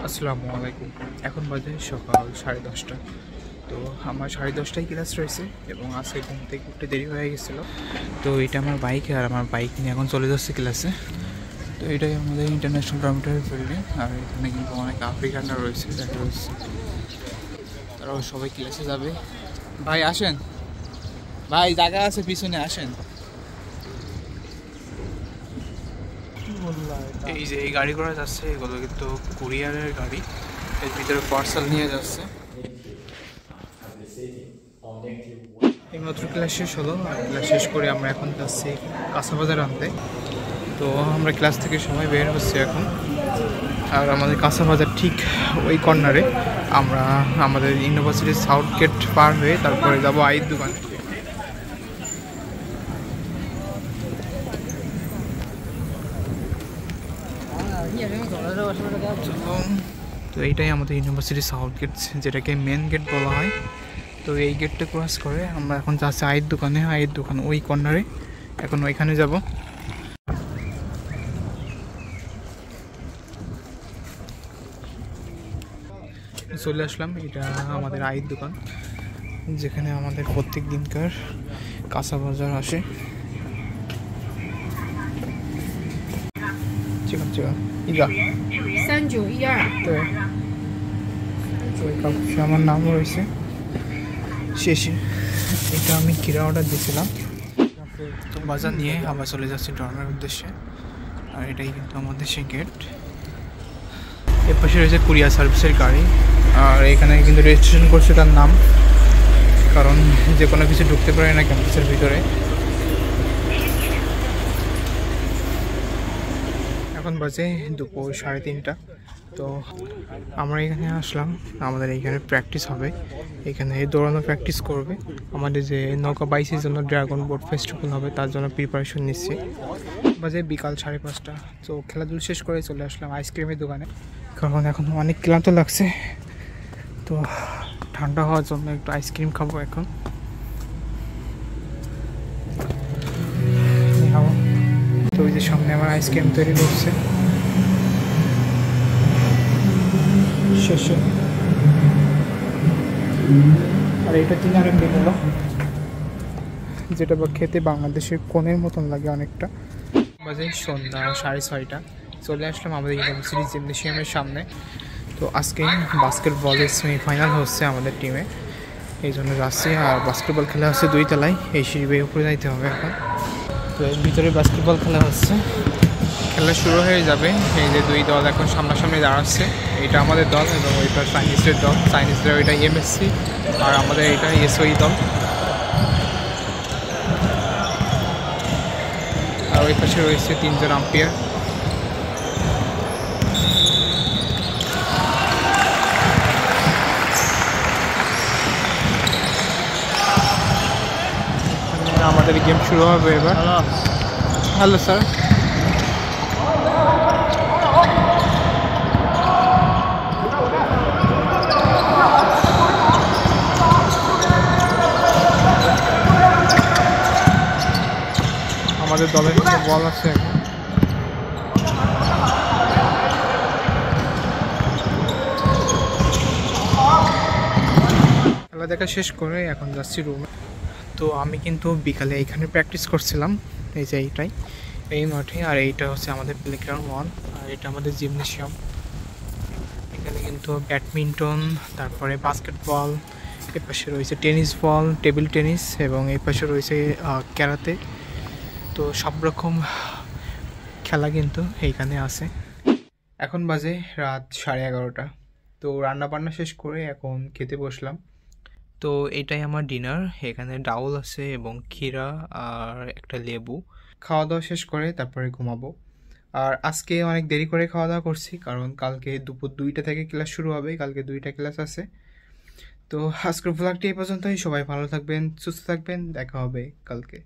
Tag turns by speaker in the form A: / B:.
A: আসসালামু আলাইকুম। এখন বাজে সকাল 10:30। তো আমার 10:30টায় ক্লাস রয়েছে এবং আজকে ঘুম থেকে উঠতে দেরি হয়ে গেছিলো। তো এটা আমার বাইক, আর আমার বাইক নিয়ে এখন চলে যাচ্ছে ক্লাসে। তো এটাই আমাদের ইন্টারন্যাশনাল ডরমিটরি বিল্ডিং, আর এখানে কিন্তু অনেক আফ্রিকানরা রয়েছে, দেখা রয়েছে। তারাও সবাই ক্লাসে যাবে। ভাই আসেন, ভাই জায়গা আছে পিছনে, আসেন। এই যে এই গাড়ি করা যাচ্ছে, এগুলো কিন্তু কুরিয়ারের গাড়ি, এর ভিতরে পার্সেল নিয়ে যাচ্ছে। এইমাত্র ক্লাস শেষ হলো, আর ক্লাস শেষ করে আমরা এখন যাচ্ছি কাঁচাবাজার আনতে। তো আমরা ক্লাস থেকে সবাই বের হচ্ছি এখন, আর আমাদের কাঁচাবাজার ঠিক ওই কর্নারে। আমরা আমাদের ইউনিভার্সিটির সাউথ গেট পার হয়ে তারপরে যাবো আইয়ের দোকানে। তো এইটাই আমাদের ইউনিভার্সিটির সাউথ গেট, যেটাকে মেন গেট বলা হয়। তো এই গেটটা ক্রস করে আমরা এখন যাচ্ছি আয়ের দোকানে। আয়ের দোকান ওই কর্নারে, এখন ওইখানে যাব। চলে আসলাম, এটা আমাদের আয়ের দোকান, যেখানে আমাদের প্রত্যেক দিনকার কাঁচা বাজার আসে। চিকন চিকন ইগা
B: 3912。
A: তো আমার নাম রয়েছে শেষে। এটা আমি কিরা অর্ডার দিয়েছিলাম। তো বাজার নিয়ে আবার চলে যাচ্ছি ডরমের উদ্দেশ্যে, আর এটাই কিন্তু আমাদের সেই গেট। এর পাশে রয়েছে কুরিয়ার সার্ভিসের গাড়ি, আর এখানে কিন্তু রেজিস্ট্রেশন করছে তার নাম, কারণ যে কোনো কিছু ঢুকতে পারে না ক্যাম্পাসের ভিতরে। এখন বাজে দুপুর 3:30। তো আমরা এখানে আসলাম, আমাদের এইখানে প্র্যাকটিস হবে, এখানে দৌড়ানো প্র্যাকটিস করবে। আমাদের যে নৌকা বাইসের জন্য ড্রাগন বোট ফেস্টিভ্যাল হবে, তার জন্য প্রিপারেশন নিচ্ছি। বাজে বিকাল 5:30। তো খেলাধুলা শেষ করে চলে আসলাম আইসক্রিমের দোকানে, কারণ এখন অনেক ক্লান্ত লাগছে। তো ঠান্ডা হওয়ার জন্য একটু আইসক্রিম খাবো এখন। তো ওই যে সামনে আমার আইসক্রিম তৈরি করছে শেষে, আর এটা 3 RMB হলো, যেটা বা খেতে বাংলাদেশের কোণের মতন লাগে অনেকটা। বাজে সন্ধ্যা 6:30। চলে আসলাম আমাদের ইউনিভার্সিটি জিমনেশিয়ামের সামনে। তো আজকে বাস্কেটবলের সেমিফাইনাল হচ্ছে আমাদের টিমে, এই জন্য যাচ্ছি। আর বাস্কেটবল খেলা হচ্ছে 2 তলায়, এই সিঁড়ি বেয়ে উপরে যাইতে হবে এখন। তো এর ভিতরে বাস্কেটবল খেলা হচ্ছে, খেলা শুরু হয়ে যাবে। এই যে 2 দল এখন সামনাসামনি দাঁড়াচ্ছে, এটা আমাদের দল এবং ওইটা চাইনিজদের দল। চাইনিজরা ওইটা এমএসসি, আর আমাদের এটা এসওই দল। আর ওই পাশে রয়েছে 3 জন আম্পায়ার। আমাদের গেম শুরু হবে এবার। Hello sir. আমাদের দলের বল আছে এখন। খেলা দেখা শেষ করে এখন যাচ্ছি রুমে। তো আমি কিন্তু বিকালে এইখানে প্র্যাকটিস করছিলাম, এই যে এইটাই, এই মাঠে। আর এইটা হচ্ছে আমাদের প্লেগ্রাউন্ড 1, আর এটা আমাদের জিমনেশিয়াম। এখানে কিন্তু ব্যাডমিন্টন, তারপরে বাস্কেটবল, এর পাশে রয়েছে টেনিস বল, টেবিল টেনিস, এবং এই পাশে রয়েছে ক্যারাতে। তো সব রকম খেলা কিন্তু এইখানে আছে। এখন বাজে রাত 11:30। তো রান্না বান্না শেষ করে এখন খেতে বসলাম। তো এটাই আমার ডিনার, এখানে ডাউল আছে এবং ক্ষীরা আর একটা লেবু। খাওয়া দাওয়া শেষ করে তারপরে ঘুমাবো। আর আজকে অনেক দেরি করে খাওয়া দাওয়া করছি, কারণ কালকে দুপুর 2টা থেকে ক্লাস শুরু হবে, কালকে 2টা ক্লাস আছে। তো আজকের ভ্লগটি এই পর্যন্তই। সবাই ভালো থাকবেন, সুস্থ থাকবেন, দেখা হবে কালকে।